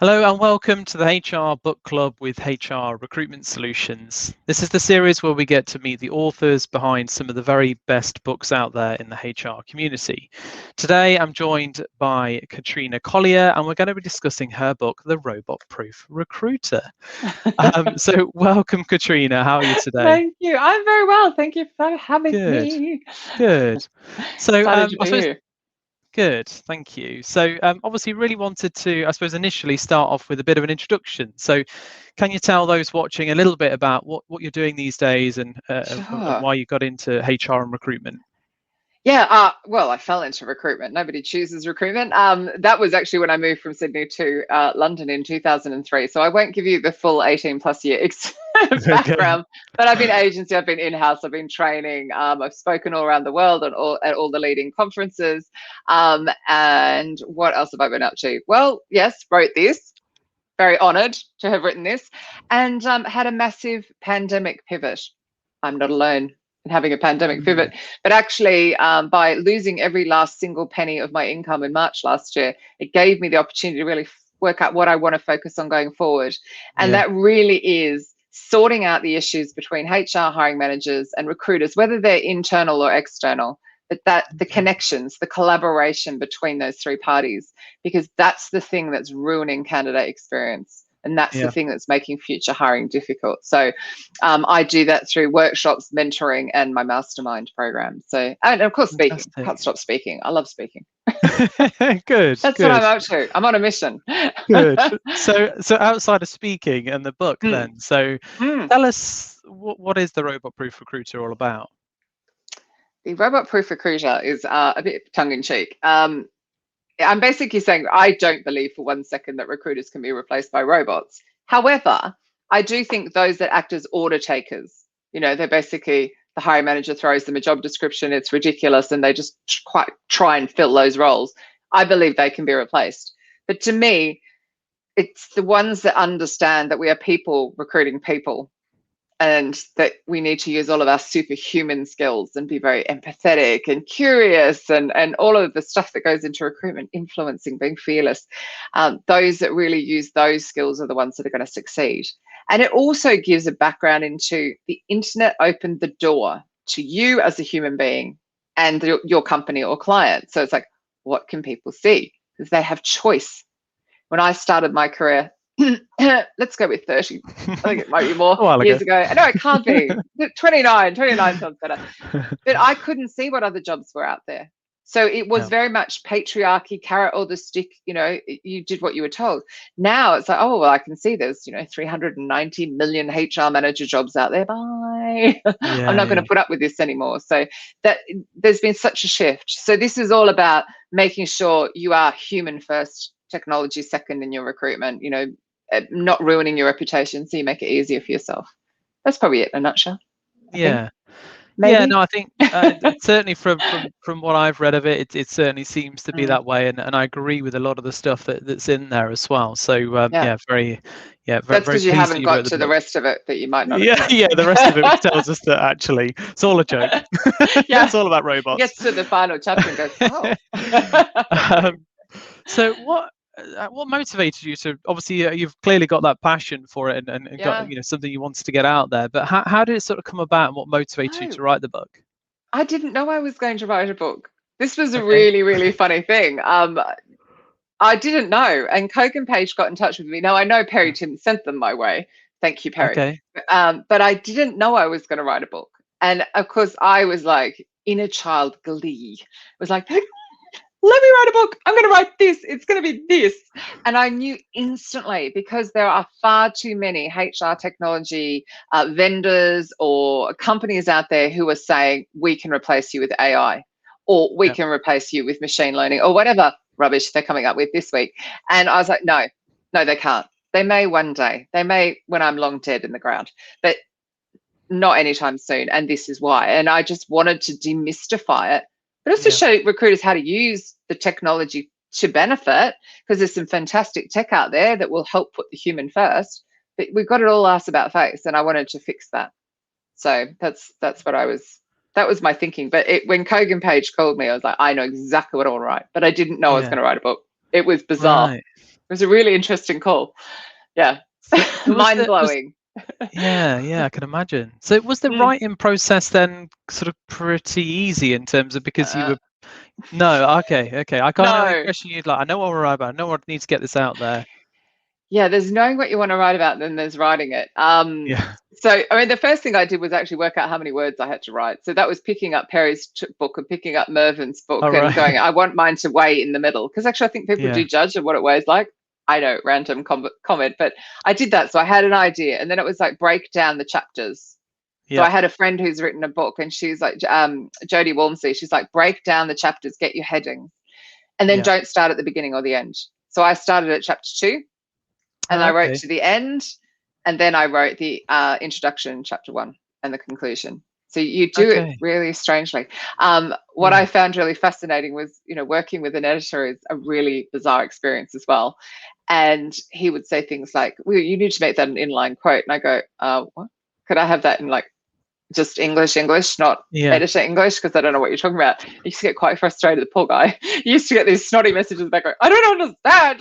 Hello and welcome to the HR Book Club with HR Recruitment Solutions. This is the series where we get to meet the authors behind some of the very best books out there in the HR community. Today I'm joined by Katrina Collier and we're going to be discussing her book, The Robot-Proof Recruiter. So welcome, Katrina. How are you today? Thank you. I'm very well. Thank you for having me. Good. So Excited to I be suppose here. Good, thank you. So obviously really wanted to, I suppose, initially start off with a bit of an introduction. So can you tell those watching a little bit about what you're doing these days and Sure. why you got into HR and recruitment? Yeah, well, I fell into recruitment. Nobody chooses recruitment. That was actually when I moved from Sydney to London in 2003. So I won't give you the full 18 plus year Okay. background, but I've been agency, I've been in-house, I've been training, I've spoken all around the world at all the leading conferences. And what else have I been up to? Well, yes, wrote this. Very honored to have written this, and had a massive pandemic pivot. I'm not alone in having a pandemic pivot, but actually, by losing every last single penny of my income in March last year, it gave me the opportunity to really work out what I want to focus on going forward. And Yeah. that really is sorting out the issues between HR hiring managers and recruiters, whether they're internal or external, but that the connections, the collaboration between those three parties, because that's the thing that's ruining candidate experience. And that's the Yeah. thing that's making future hiring difficult. So I do that through workshops, mentoring, and my mastermind program. So, and of course, speaking. Fantastic. Can't stop speaking. I love speaking. Good, That's what I'm good, up to. I'm on a mission. good. So outside of speaking and the book Mm, then, so mm. tell us what is the Robot-Proof Recruiter all about? The robot-proof recruiter is a bit tongue-in-cheek. I'm basically saying I don't believe for 1 second that recruiters can be replaced by robots. However, I do think those that act as order takers, they're basically the hiring manager throws them a job description, it's ridiculous, and they just quite try and fill those roles. I believe they can be replaced. But to me, it's the ones that understand that we are people recruiting people, and that we need to use all of our superhuman skills and be very empathetic and curious, and all of the stuff that goes into recruitment, influencing, being fearless. Those that really use those skills are the ones that are going to succeed. And it also gives a background into the internet opened the door to you as a human being and your company or client. So it's like, what can people see? Because they have choice. When I started my career, let's go with 30. I think it might be more A while ago. years ago. No, it can't be. 29 sounds better. But I couldn't see what other jobs were out there. So it was Yeah. very much patriarchy, carrot or the stick, you did what you were told. Now it's like, oh, well, I can see there's, 390 million HR manager jobs out there. Bye. I'm not going Yeah. to put up with this anymore. So that there's been such a shift. So this is all about making sure you are human first, technology second in your recruitment, not ruining your reputation, so you make it easier for yourself. That's probably it in a nutshell, I think. Yeah. Yeah, Maybe. no, I think certainly from what I've read of it, it certainly seems to be Mm, that way, and I agree with a lot of the stuff that's in there as well. So yeah. yeah, very That's very because you pleased that haven't you wrote got the to the book. rest of it that you might not have Yeah, known. yeah, the rest of it which tells us that actually it's all a joke. Yeah. It's all about He robots. gets to the final chapter and goes, oh. Um, so what motivated you to obviously you've clearly got that passion for it and got Yeah. something you wanted to get out there, but how did it sort of come about and what motivated you No, to write the book? I didn't know I was going to write a book. This was a Okay. really, really funny thing. I didn't know. And Coke and Page got in touch with me. Now, I know Perry Tim sent them my way. Thank you, Perry. Okay. But I didn't know I was going to write a book. And of course, I was like inner child glee. I was like, let me write a book. I'm going to write this. It's going to be this. And I knew instantly, because there are far too many HR technology vendors or companies out there who are saying, we can replace you with AI, or we Yeah. can replace you with machine learning, or whatever rubbish they're coming up with this week. And I was like, no, they can't. They may one day. They may when I'm long dead in the ground, but not anytime soon. And this is why. And I just wanted to demystify it, but also Yeah. show recruiters how to use the technology to benefit, because there's some fantastic tech out there that will help put the human first. But we've got it all ass about face, and I wanted to fix that. So that's what I was. That was my thinking. But when Kogan Page called me, I was like, I know exactly what I'll write, but I didn't know I was Yeah. going to write a book. It was bizarre. Right. was a really interesting call. Yeah. So Mind blowing. yeah, I can imagine. So was the Mm. writing process then sort of pretty easy in terms of because you Uh, were no, okay. I kind of got the no. impression you'd like, I know what we're write about, I know what needs to get this out there. Yeah, there's knowing what you want to write about, and then there's writing it. Yeah. So, I mean, the first thing I did was actually work out how many words I had to write. So that was picking up Perry's book and picking up Mervin's book All and going, right. I want mine to weigh in the middle. Because actually, I think people do Yeah. judge of what it weighs like. I know, random comment, but I did that. So I had an idea, and then it was like break down the chapters. So Yeah. I had a friend who's written a book, and she's like, Jodie Walmsley, she's like, break down the chapters, get your headings, and then Yeah. don't start at the beginning or the end. So I started at chapter 2. And I wrote Okay. to the end, and then I wrote the introduction, chapter 1, and the conclusion. So you do it Okay. really strangely. What Yeah. I found really fascinating was, working with an editor is a really bizarre experience as well. And he would say things like, well, you need to make that an inline quote. And I go, what? Could I have that in like just English, not Yeah. editor English, because I don't know what you're talking about. I used to get quite frustrated, the poor guy. He used to get these snotty messages back going, I don't understand.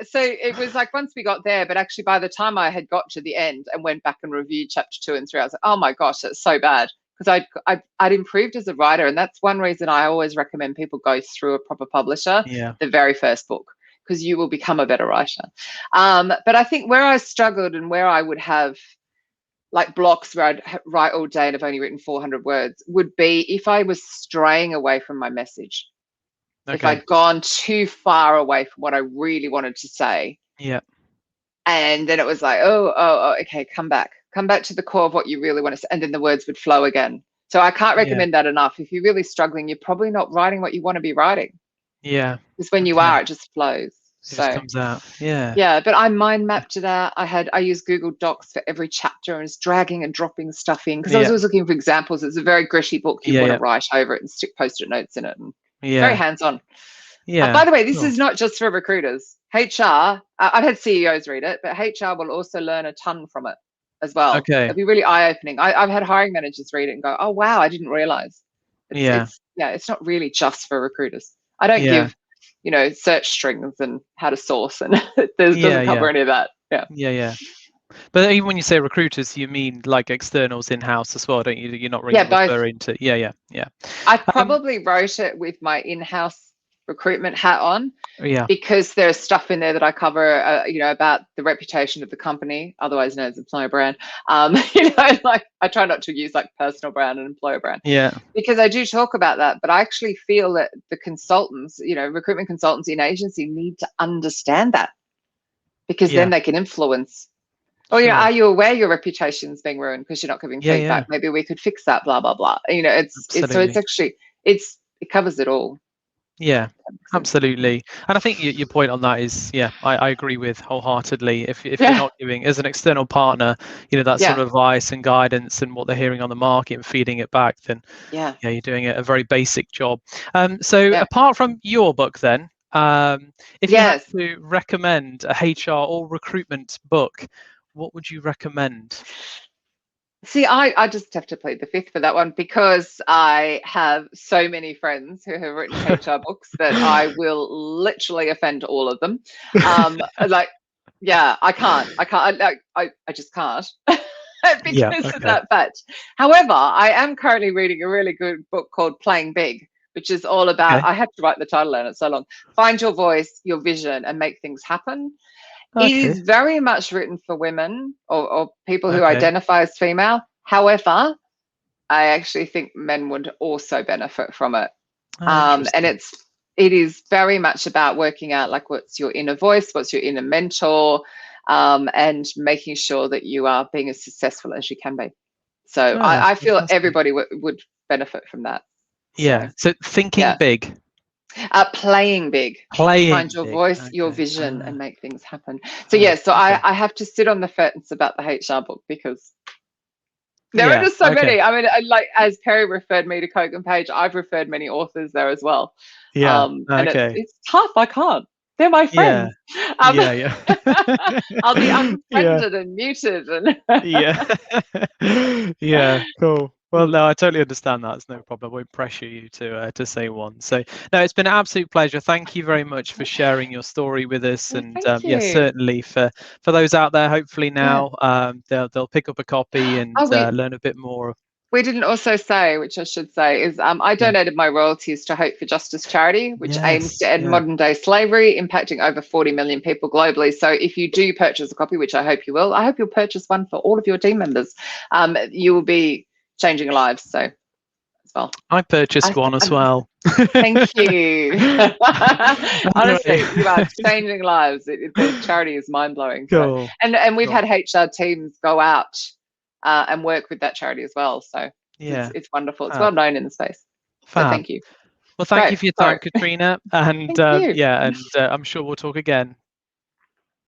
So it was like once we got there, but actually by the time I had got to the end and went back and reviewed chapter 2 and 3, I was like, oh my gosh, that's so bad. Because I'd improved as a writer, and that's one reason I always recommend people go through a proper publisher, Yeah. the very first book, because you will become a better writer. But I think where I struggled and where I would have like blocks where I'd write all day and have only written 400 words would be if I was straying away from my message. If Okay. I'd gone too far away from what I really wanted to say. Yeah. And then it was like, oh, okay, come back to the core of what you really want to say. And then the words would flow again. So I can't recommend that enough. If you're really struggling, you're probably not writing what you want to be writing. Yeah. Because when you are, it just flows. It just comes out. Yeah. Yeah, but I mind mapped it out. I used Google Docs for every chapter and was dragging and dropping stuff in because I was always looking for examples. It's a very gritty book. You want to write over it and stick post-it notes in it, and very hands-on. Yeah. By the way, this is not just for recruiters. HR, I've had CEOs read it, but HR will also learn a ton from it as well. Okay. It'll be really eye-opening. I've had hiring managers read it and go, "Oh wow, I didn't realize." It's not really just for recruiters. I don't give search strings and how to source, and it doesn't cover any of that. Yeah. But even when you say recruiters, you mean like externals in-house as well, don't you? You're not really referring to. Yeah. I probably wrote it with my in-house recruitment hat on. Yeah. Because there's stuff in there that I cover, about the reputation of the company, otherwise known as employer brand. Like I try not to use like personal brand and employer brand. Yeah. Because I do talk about that, but I actually feel that the consultants, recruitment consultants in agency need to understand that, because then they can influence. Oh, are you aware your reputation's being ruined because you're not giving feedback? Maybe we could fix that. Blah blah blah. It covers it all. Yeah, absolutely. And I think your point on that is, I agree with wholeheartedly. If you're not giving, as an external partner, that sort of advice and guidance and what they're hearing on the market and feeding it back, then you're doing a very basic job. So apart from your book then, if you had to recommend a HR or recruitment book, what would you recommend? See, I just have to plead the fifth for that one, because I have so many friends who have written HR books that I will literally offend all of them. I can't. I just can't because of that fact. However, I am currently reading a really good book called Playing Big, which is all about, I had to write the title down, it's so long. Find your voice, your vision, and make things happen. It is very much written for women or people who identify as female. However, I actually think men would also benefit from it. And it is very much about working out like what's your inner voice, what's your inner mentor, and making sure that you are being as successful as you can be. So I feel everybody would benefit from that. So thinking big. Playing big. Find your voice, your vision, and make things happen. So I have to sit on the fence about the HR book, because there are just so many. I mean, like as Perry referred me to Coke and Page, I've referred many authors there as well. And it's tough. I can't. They're my friends. I'll be unfriended and muted. And cool. Well, no, I totally understand that. It's no problem. I won't pressure you to say one. So, no, it's been an absolute pleasure. Thank you very much for sharing your story with us. Well, And thank yes, you. certainly for those out there, hopefully Yeah. now they'll pick up a copy and Oh, learn a bit more. we didn't also say, which I should say, is I Yeah. donated my royalties to Hope for Justice charity, which aims to Yes. end Yeah. modern day slavery, impacting over 40 million people globally. So if you do purchase a copy, which I hope you will, I hope you'll purchase one for all of your team members. You will be changing lives. So as well. I purchased one as well. Thank you. Honestly, Anyway. you are changing lives. The charity is mind blowing. So, Cool. and we've Cool. had HR teams go out and work with that charity as well. So Yeah. it's wonderful. It's Fab. well known in the space. So Fab. thank you. Well, thank you Great. for your time, Sorry. Katrina. And Thank you. yeah, and I'm sure we'll talk again.